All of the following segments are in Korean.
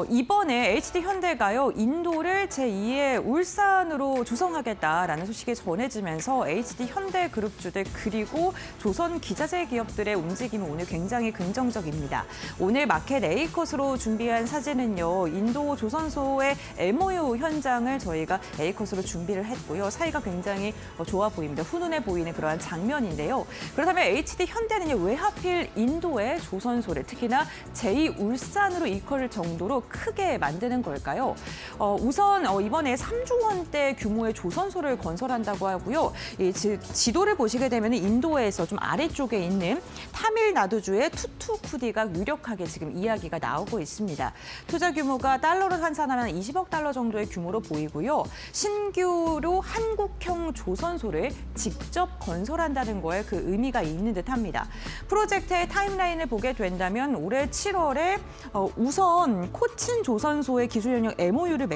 이번에 HD현대가요, 인도를 제2의 울산으로 조성하겠다라는 소식이 전해지면서 HD현대그룹주들 그리고 조선 기자재 기업들의 움직임이 오늘 굉장히 긍정적입니다. 오늘 마켓 A컷으로 준비한 사진은요, 인도 조선소의 MOU 현장을 저희가 A컷으로 준비를 했고요. 사이가 굉장히 좋아 보입니다. 훈훈해 보이는 그러한 장면인데요. 그렇다면 HD현대는요, 왜 하필 인도의 조선소를 특히나 제2울산으로 일컬을 정도로 크게 만드는 걸까요? 우선 이번에 3조 원대 규모의 조선소를 건설한다고 하고요. 지도를 보시게 되면 인도에서 좀 아래쪽에 있는 타밀나두주의 투투쿠디가 유력하게 지금 이야기가 나오고 있습니다. 투자 규모가 달러로 환산하면 20억 달러 정도의 규모로 보이고요. 신규로 한국형 조선소를 직접 건설한다는 거에 그 의미가 있는 듯합니다. 프로젝트의 타임라인을 보게 된다면 올해 7월에 우선 코친 조선소의 기술 영역 MOU를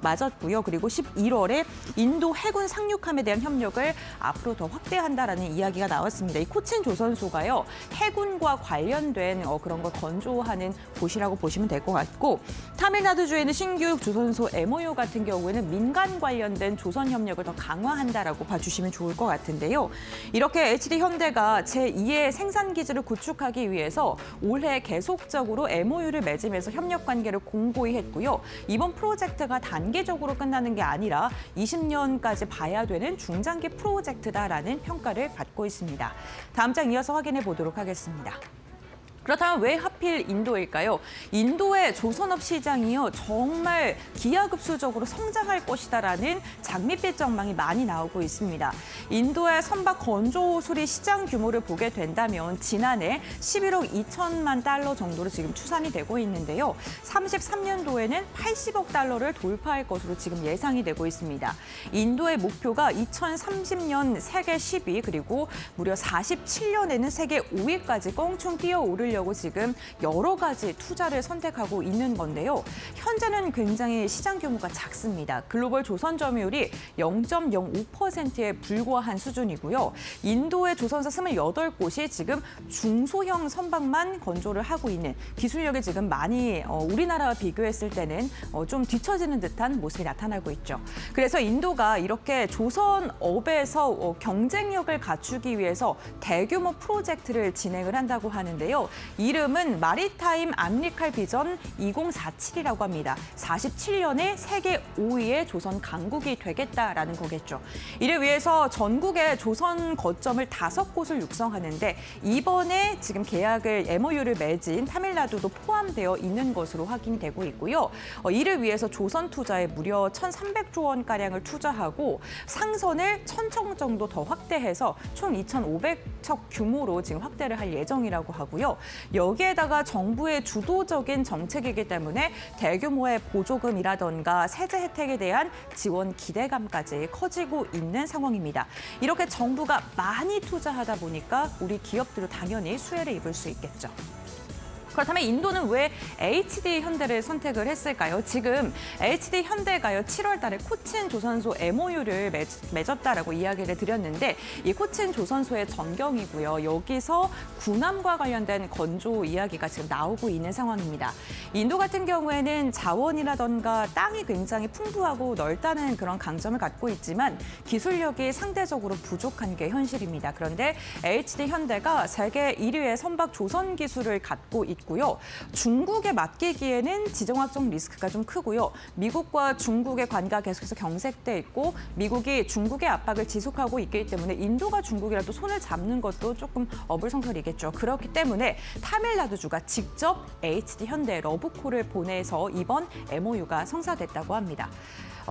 맺었고요. 그리고 11월에 인도 해군 상륙함에 대한 협력을 앞으로 더 확대한다라는 이야기가 나왔습니다. 이 코친 조선소가요, 해군과 관련된 그런 걸 건조하는 곳이라고 보시면 될 것 같고, 타밀나두주에는 신규 조선소 MOU 같은 경우에는 민간 관련된 조선 협력을 더 강화한다라고 봐주시면 좋을 것 같은데요. 이렇게 HD현대가 제2의 생산 기지를 구축하기 위해서 올해 계속적으로 MOU를 맺으면서 협력 관계를 공고히 했고요. 이번 프로젝트가 단기적으로 끝나는 게 아니라 20년까지 봐야 되는 중장기 프로젝트다라는 평가를 받고 있습니다. 다음 장 이어서 확인해 보도록 하겠습니다. 그렇다면 왜 하필 인도일까요? 인도의 조선업 시장이요, 정말 기하급수적으로 성장할 것이다라는 장밋빛 전망이 많이 나오고 있습니다. 인도의 선박 건조 수리 시장 규모를 보게 된다면 지난해 11억 2천만 달러 정도로 지금 추산이 되고 있는데요. 33년도에는 80억 달러를 돌파할 것으로 지금 예상이 되고 있습니다. 인도의 목표가 2030년 세계 10위 그리고 무려 47년에는 세계 5위까지 껑충 뛰어오르려고 지금 여러 가지 투자를 선택하고 있는 건데요. 현재는 굉장히 시장 규모가 작습니다. 글로벌 조선 점유율이 0.05%에 불과한 수준이고요. 인도의 조선사 28곳이 지금 중소형 선박만 건조를 하고 있는, 기술력이 지금 많이 우리나라와 비교했을 때는 좀 뒤처지는 듯한 모습이 나타나고 있죠. 그래서 인도가 이렇게 조선업에서 경쟁력을 갖추기 위해서 대규모 프로젝트를 진행을 한다고 하는데요. 이름은 마리타임 암리칼 비전 2047이라고 합니다. 47년에 세계 5위의 조선 강국이 되겠다라는 거겠죠. 이를 위해서 전국의 조선 거점을 5곳을 육성하는데 이번에 지금 계약을 MOU를 맺은 타밀나두도 포함되어 있는 것으로 확인이 되고 있고요. 이를 위해서 조선 투자에 무려 1,300조 원가량을 투자하고 상선을 1,000척 정도 더 확대해서 총 2,500척 규모로 지금 확대를 할 예정이라고 하고요. 여기에다가 정부의 주도적인 정책이기 때문에 대규모의 보조금이라던가 세제 혜택에 대한 지원 기대감까지 커지고 있는 상황입니다. 이렇게 정부가 많이 투자하다 보니까 우리 기업들도 당연히 수혜를 입을 수 있겠죠. 그렇다면 인도는 왜 HD현대를 선택을 했을까요? 지금 HD현대가요, 7월 달에 코친 조선소 MOU를 맺었다라고 이야기를 드렸는데 이 코친 조선소의 전경이고요. 여기서 군함과 관련된 건조 이야기가 지금 나오고 있는 상황입니다. 인도 같은 경우에는 자원이라던가 땅이 굉장히 풍부하고 넓다는 그런 강점을 갖고 있지만 기술력이 상대적으로 부족한 게 현실입니다. 그런데 HD현대가 세계 1위의 선박 조선 기술을 갖고 있고요. 중국에 맡기기에는 지정학적 리스크가 좀 크고요. 미국과 중국의 관계가 계속해서 경색돼 있고 미국이 중국의 압박을 지속하고 있기 때문에 인도가 중국이라도 손을 잡는 것도 조금 어불성설이겠죠. 그렇기 때문에 타밀나두주가 직접 HD현대 러브콜을 보내서 이번 MOU가 성사됐다고 합니다.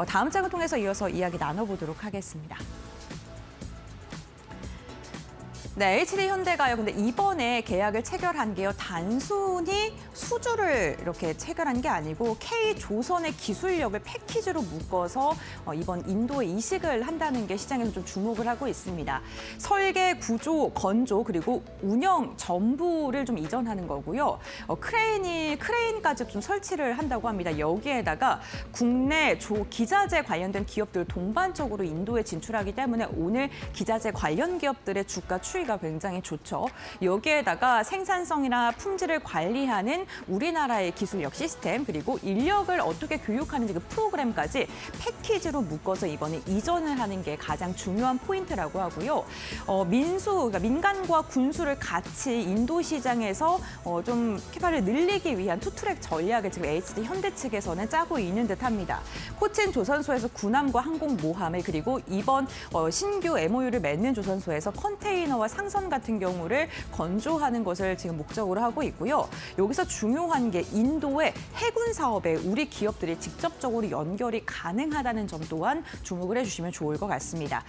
다음 장을 통해서 이어서 이야기 나눠보도록 하겠습니다. 네, HD현대가요. 근데 이번에 계약을 체결한 게요. 단순히 수주를 이렇게 체결한 게 아니고 K조선의 기술력을 패키지로 묶어서 이번 인도에 이식을 한다는 게 시장에서 좀 주목을 하고 있습니다. 설계, 구조, 건조 그리고 운영 전부를 좀 이전하는 거고요. 크레인까지 좀 설치를 한다고 합니다. 여기에다가 국내 기자재 관련된 기업들 동반적으로 인도에 진출하기 때문에 오늘 기자재 관련 기업들의 주가 추이가 분위기가 굉장히 좋죠. 여기에다가 생산성이나 품질을 관리하는 우리나라의 기술력 시스템 그리고 인력을 어떻게 교육하는지 그 프로그램까지 패키지로 묶어서 이번에 이전을 하는 게 가장 중요한 포인트라고 하고요. 그러니까 민간과 군수를 같이 인도 시장에서 좀 캐파를 늘리기 위한 투트랙 전략을 지금 HD 현대 측에서는 짜고 있는 듯합니다. 코친 조선소에서 군함과 항공 모함을 그리고 이번 신규 MOU를 맺는 조선소에서 컨테이너와 상선 같은 경우를 건조하는 것을 지금 목적으로 하고 있고요. 여기서 중요한 게 인도의 해군 사업에 우리 기업들이 직접적으로 연결이 가능하다는 점 또한 주목을 해주시면 좋을 것 같습니다.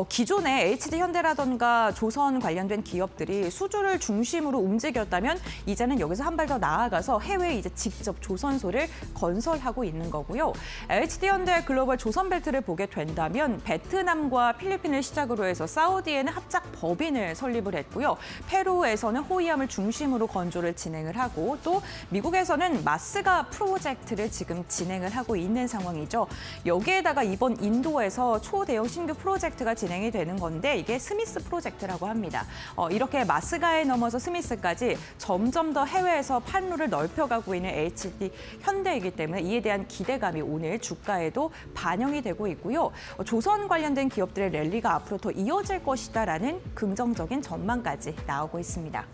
기존에 HD 현대라던가 조선 관련된 기업들이 수주를 중심으로 움직였다면 이제는 여기서 한 발 더 나아가서 해외에 이제 직접 조선소를 건설하고 있는 거고요. HD 현대 글로벌 조선벨트를 보게 된다면 베트남과 필리핀을 시작으로 해서 사우디에는 합작 법인을 설립을 했고요. 페루에서는 호위함을 중심으로 건조를 진행을 하고 또 미국에서는 마스가 프로젝트를 지금 진행을 하고 있는 상황이죠. 여기에다가 이번 인도에서 초대형 신규 프로젝트가 진행이 되는 건데 이게 스미스 프로젝트라고 합니다. 이렇게 마스가에 넘어서 스미스까지 점점 더 해외에서 판로를 넓혀가고 있는 HD 현대이기 때문에 이에 대한 기대감이 오늘 주가에도 반영이 되고 있고요. 조선 관련된 기업들의 랠리가 앞으로 더 이어질 것이다라는 긍정적인 전망까지 나오고 있습니다.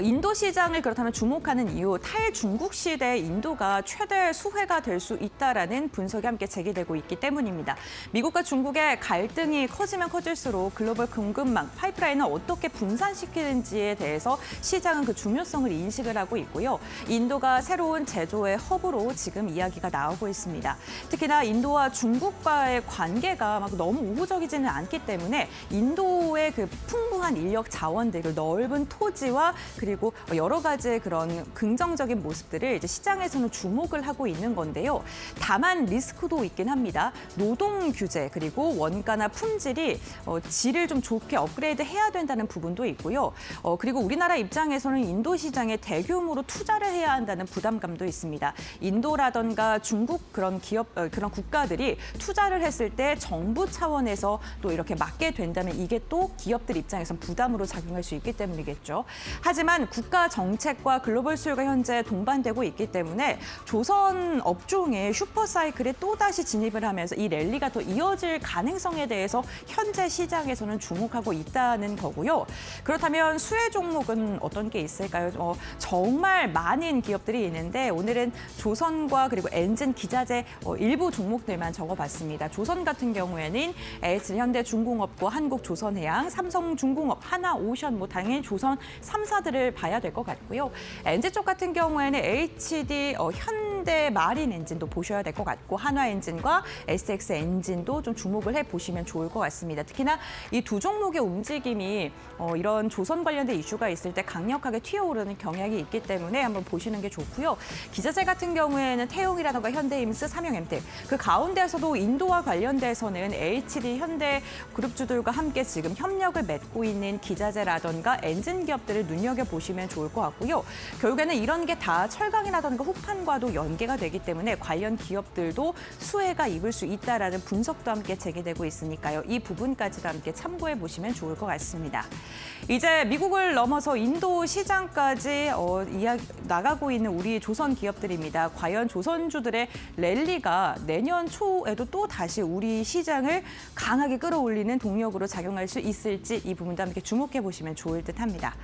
인도 시장을 그렇다면 주목하는 이유, 탈중국 시대의 인도가 최대 수혜가 될 수 있다라는 분석이 함께 제기되고 있기 때문입니다. 미국과 중국의 갈등이 커지면 커질수록 글로벌 공급망, 파이프라인을 어떻게 분산시키는지에 대해서 시장은 그 중요성을 인식을 하고 있고요. 인도가 새로운 제조의 허브로 지금 이야기가 나오고 있습니다. 특히나 인도와 중국과의 관계가 막 너무 우호적이지는 않기 때문에 인도의 그 풍부한 인력 자원들, 그 넓은 토지와 그리고 여러 가지의 그런 긍정적인 모습들을 이제 시장에서는 주목을 하고 있는 건데요. 다만 리스크도 있긴 합니다. 노동 규제 그리고 원가나 품질이 질을 좀 좋게 업그레이드 해야 된다는 부분도 있고요. 그리고 우리나라 입장에서는 인도 시장에 대규모로 투자를 해야 한다는 부담감도 있습니다. 인도라던가 중국 그런 기업 그런 국가들이 투자를 했을 때 정부 차원에서 또 이렇게 막게 된다면 이게 또 기업들 입장에선 부담으로 작용할 수 있기 때문이겠죠. 하지만 국가 정책과 글로벌 수요가 현재 동반되고 있기 때문에 조선 업종의 슈퍼사이클에 또다시 진입을 하면서 이 랠리가 더 이어질 가능성에 대해서 현재 시장에서는 주목하고 있다는 거고요. 그렇다면 수혜 종목은 어떤 게 있을까요? 정말 많은 기업들이 있는데 오늘은 조선과 그리고 엔진, 기자재 일부 종목들만 적어봤습니다. 조선 같은 경우에는 HH현대중공업과 한국조선해양, 삼성중공업, 하나오션, 당연히 조선 3사들을 봐야 될 것 같고요. 엔진 쪽 같은 경우에는 HD 현대 마린 엔진도 보셔야 될 것 같고 한화엔진과 SX 엔진도 좀 주목을 해보시면 좋을 것 같습니다. 특히나 이 두 종목의 움직임이 이런 조선 관련된 이슈가 있을 때 강력하게 튀어오르는 경향이 있기 때문에 한번 보시는 게 좋고요. 기자재 같은 경우에는 태용이라든가 현대임스, 삼형엠텍 그 가운데서도 인도와 관련돼서는 HD 현대 그룹주들과 함께 지금 협력을 맺고 있는 기자재라든가 엔진 기업들을 눈여겨보시면 좋을 것 같고요. 결국에는 이런 게 다 철강이라든가 후판과도 연계가 되기 때문에 관련 기업들도 수혜가 입을 수 있다라는 분석도 함께 제기되고 있으니까요. 이 부분까지도 함께 참고해 보시면 좋을 것 같습니다. 이제 미국을 넘어서 인도 시장까지 나가고 있는 우리 조선 기업들입니다. 과연 조선주들의 랠리가 내년 초에도 또 다시 우리 시장을 강하게 끌어올리는 동력으로 작용할 수 있을지 이 부분도 함께 주목해 보시면 좋을 듯합니다.